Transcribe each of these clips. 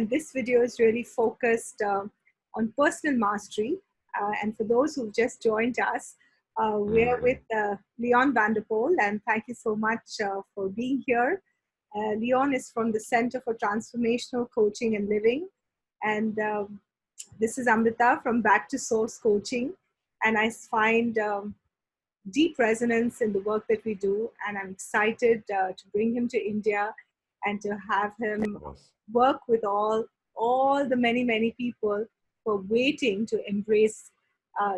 This video is really focused on personal mastery. And for those who've just joined us, we're with Leon VanderPol, and thank you so much for being here. Leon is from the Center for Transformational Coaching and Living. And this is Amrita from Back to Source Coaching. And I find deep resonance in the work that we do. And I'm excited to bring him to India and to have him work with all the many people who are waiting to embrace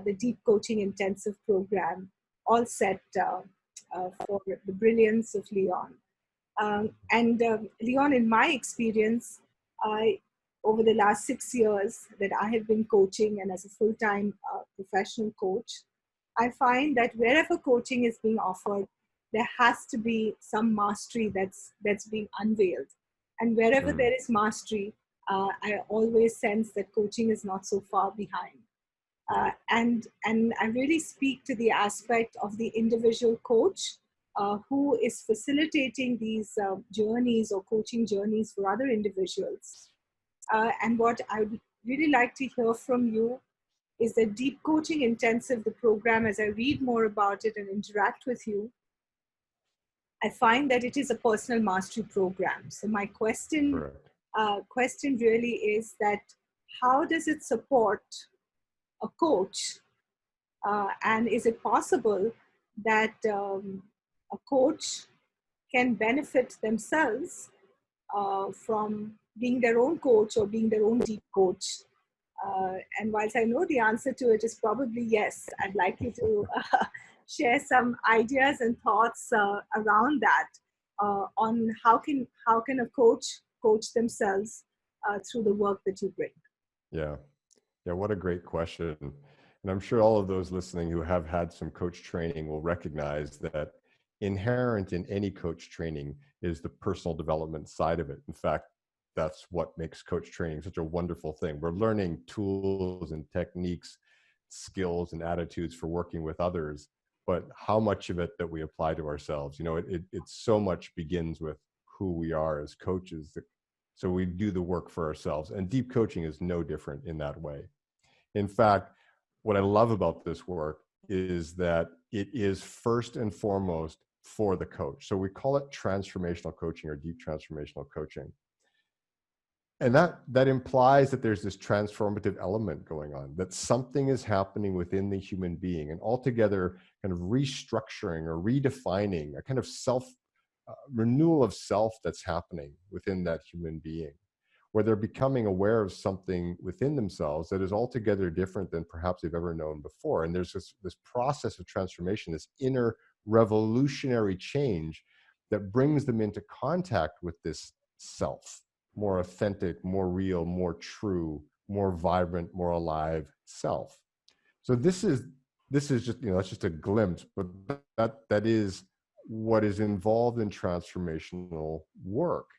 the Deep Coaching Intensive Program, all set for the brilliance of Leon. Leon, in my experience, over the last 6 years that I have been coaching and as a full-time professional coach, I find that wherever coaching is being offered, there has to be some mastery that's being unveiled. And wherever there is mastery, I always sense that coaching is not so far behind. And I really speak to the aspect of the individual coach who is facilitating these journeys or coaching journeys for other individuals. And what I would really like to hear from you is that Deep Coaching Intensive, the program, as I read more about it and interact with you, I find that it is a personal mastery program. So my question really is that how does it support a coach? And is it possible that a coach can benefit themselves from being their own coach or being their own deep coach? And whilst I know the answer to it is probably yes, I'd like you to share some ideas and thoughts around that on how can a coach themselves through the work that you bring. Yeah, what a great question. And I'm sure all of those listening who have had some coach training will recognize that inherent in any coach training is the personal development side of it. In fact, that's what makes coach training such a wonderful thing. We're learning tools and techniques, skills and attitudes for working with others, but how much of it that we apply to ourselves, it so much begins with who we are as coaches. So we do the work for ourselves, and deep coaching is no different in that way. In fact, what I love about this work is that it is first and foremost for the coach. So we call it transformational coaching or deep transformational coaching. And that implies that there's this transformative element going on, that something is happening within the human being, and altogether kind of restructuring or redefining a kind of renewal of self that's happening within that human being, where they're becoming aware of something within themselves that is altogether different than perhaps they've ever known before. And there's this process of transformation, this inner revolutionary change that brings them into contact with this self, more authentic, more real, more true, more vibrant, more alive self. So this is just, that's just a glimpse, but that is what is involved in transformational work.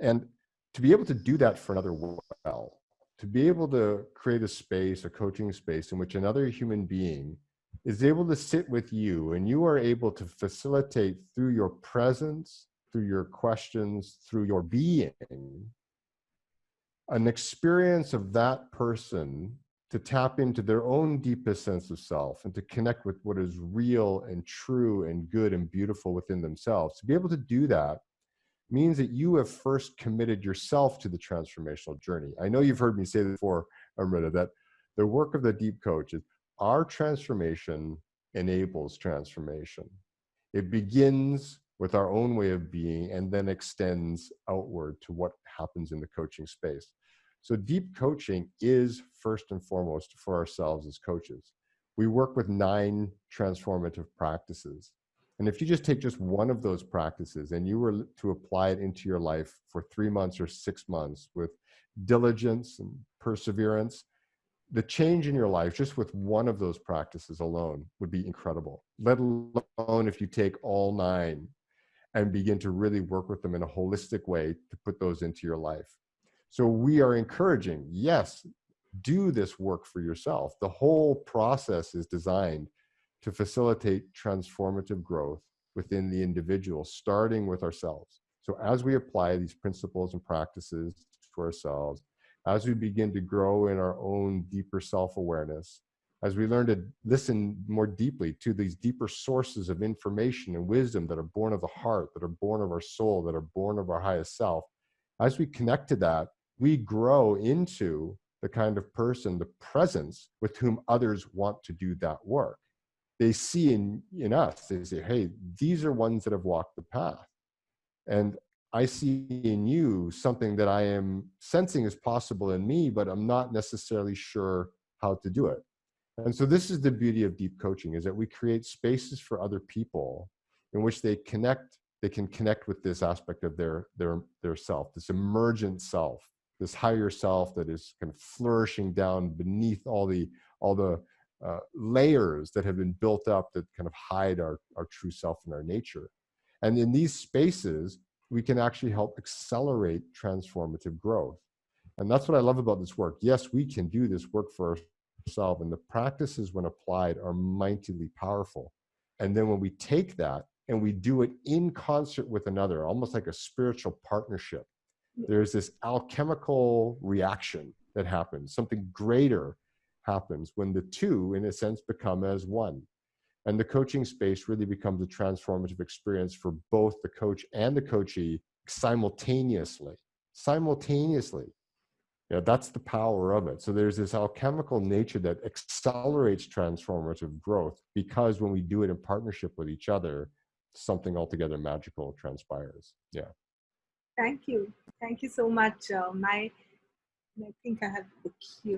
And to be able to do that for another well, to be able to create a space, a coaching space in which another human being is able to sit with you, and you are able to facilitate through your presence, through your questions, through your being, an experience of that person to tap into their own deepest sense of self and to connect with what is real and true and good and beautiful within themselves. To be able to do that means that you have first committed yourself to the transformational journey. I know you've heard me say this before, Amrita, that the work of the deep coach is our transformation enables transformation. It begins with our own way of being and then extends outward to what happens in the coaching space. So deep coaching is first and foremost for ourselves as coaches. We work with 9 transformative practices. And if you just take just one of those practices and you were to apply it into your life for 3 months or 6 months with diligence and perseverance, the change in your life just with one of those practices alone would be incredible, let alone if you take all 9 and begin to really work with them in a holistic way to put those into your life. So we are encouraging, yes, do this work for yourself. The whole process is designed to facilitate transformative growth within the individual, starting with ourselves. So as we apply these principles and practices to ourselves, as we begin to grow in our own deeper self-awareness, as we learn to listen more deeply to these deeper sources of information and wisdom that are born of the heart, that are born of our soul, that are born of our highest self, as we connect to that, we grow into the kind of person, the presence with whom others want to do that work. They see in us, they say, hey, these are ones that have walked the path. And I see in you something that I am sensing is possible in me, but I'm not necessarily sure how to do it. And so this is the beauty of deep coaching, is that we create spaces for other people in which they can connect with this aspect of their self, this emergent self, this higher self that is kind of flourishing down beneath all the layers that have been built up that kind of hide our true self and our nature. And in these spaces, we can actually help accelerate transformative growth. And that's what I love about this work. Yes, we can do this work for ourselves, and the practices, when applied, are mightily powerful. And then when we take that and we do it in concert with another, almost like a spiritual partnership, there's this alchemical reaction that happens. Something greater happens when the two, in a sense, become as one. And the coaching space really becomes a transformative experience for both the coach and the coachee simultaneously. Yeah, that's the power of it. So there's this alchemical nature that accelerates transformative growth, because when we do it in partnership with each other, something altogether magical transpires. Yeah. Thank you. Thank you so much. I think I have the book here.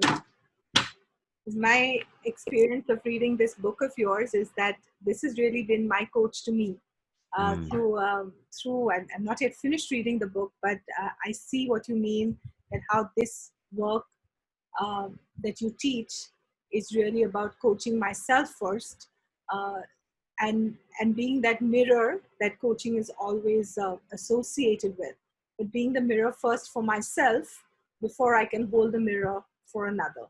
My experience of reading this book of yours is that this has really been my coach to me. Through I'm not yet finished reading the book, but I see what you mean, and how this work that you teach is really about coaching myself first, uh, and being that mirror that coaching is always associated with, but being the mirror first for myself before I can hold the mirror for another.